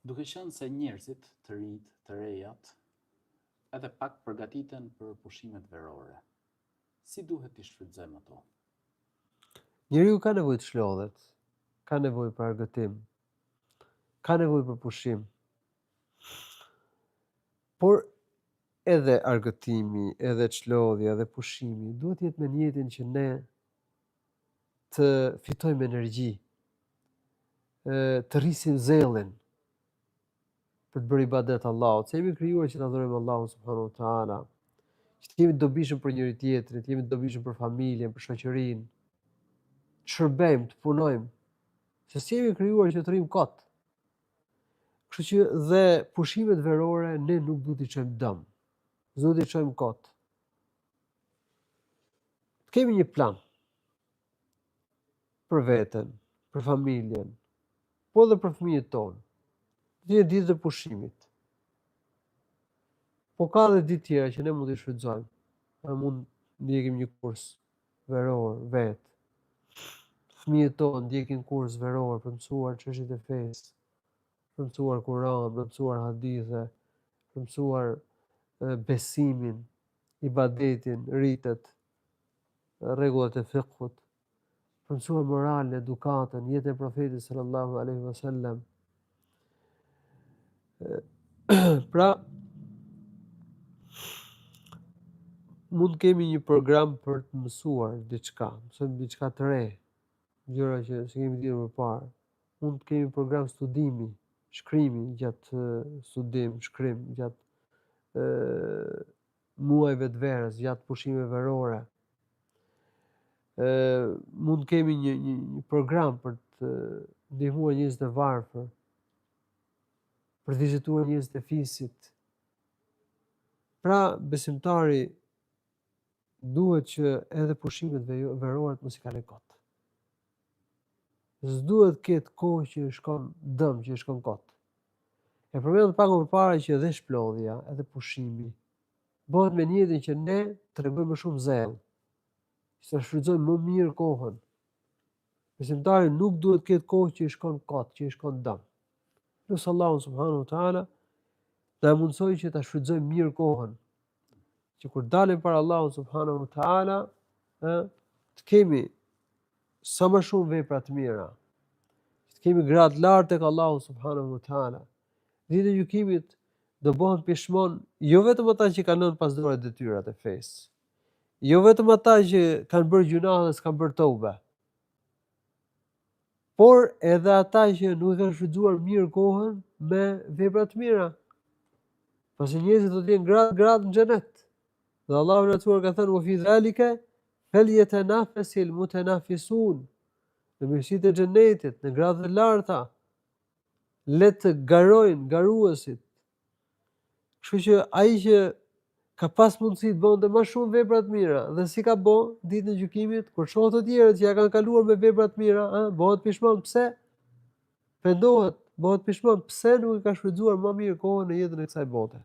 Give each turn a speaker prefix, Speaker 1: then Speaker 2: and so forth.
Speaker 1: Duke qenë se njerëzit të rinjt, të rejat, edhe pak përgatiten për pushimet verore, si duhet t'i shfrytëzojmë ato?
Speaker 2: Njeriu ka nevojë të shlodhet, ka nevojë për argëtim, ka nevojë për pushim. Por edhe argëtimi, edhe çlodhja, edhe pushimi duhet jetë me niyetin që ne të fitojmë energji, të rrisim zellin për të bërë ibadet Allahut. Se jemi krijuar që të adhurojmë Allahun subhanahu wa taala, që të jemi të dobishëm për njëri tjetrin, të jemi të dobishëm për familjen, për shoqërinë, të shërbejmë, të punojmë. Se si jemi krijuar që të rrim kot. Kështu që dhe pushimet verore ne nuk duhet t'i çojmë dëm. Duhet t'i çojmë kot. Të kemi një plan për veten, për familjen, po edhe për fëmijët tonë. Dhe ditë të pushimit. Po ka edhe ditë tjera që ne mund t'i shfrytëzojmë. Ne mund ndjekim një kurs veror vetë. Fëmijët tonë ndjekin kurs veror për mësuar çështjet e fesë, për mësuar Kur'an, për mësuar hadithe, për mësuar besimin, ibadetin, ritet, rregullat e fiqhut, për mësuar moralin, edukatën, jetën e profetit sallallahu alaihi wasallam. Pra, mund kemi një program për të mësuar diçka, mësojmë diçka të re, gjëra që s'kemi ditur më parë. Mund të kemi program studimi, shkrimi gjatë shkrim gjatë muajve të verës, gjatë pushimeve verore. Mund kemi një program për të ndihmuar njerëzit e varfër, për të vizituar njerëzit e fisit. Pra, besimtari duhet që edhe pushimet verore të mos i kalojnë kot. S'duhet ketë kohë që shkon dëm, që shkon kot. E përmendëm pak më përpara që edhe shplodhja, edhe pushimi bëhet me niyetin që ne tregojmë më shumë zell, që ta shfrytëzojmë më mirë kohën. Besimtari nuk duhet ketë kohë që i shkon kot, që i shkon dëm. Lutë Allahun subhanahu wa taala na mundsoj që ta shfrytëzojmë mirë kohën, që kur dalim para Allahut subhanahu wa taala, të kemi sa më shumë vepra të mira, të kemi gradë lartë tek Allahu subhanahu wa taala. Ditën e gjykimit do bëhen pishmon jo vetëm ata që kanë lënë pas dore detyrat e fesë, jo vetëm ata që kanë bërë gjuna dhe s'kan bërë tobe, por edhe ata që nuk kanë shfrytzuar mirë kohën me vepra të mira. Pasi njerëzit do të jenë gradë në xhenet. Dhe Allahu në Kur'an ka thënë: "Wa fi dhalika falyatanafasil mutanafisun." Në mirësitë e xhenetit, në gradë të larta, le të garojnë garuesit. Kështu që ai që ka pas mundësi të bënte më shumë vepra të mira dhe si ka bën ditën e gjykimit, kur shohë të tjerët që ja kanë kaluar me vepra të mira, bëhet pishmon. Pse? Pendohet, bëhet pishmon pse nuk e ka shfrytzuar më mirë kohën në jetën e kësaj bote.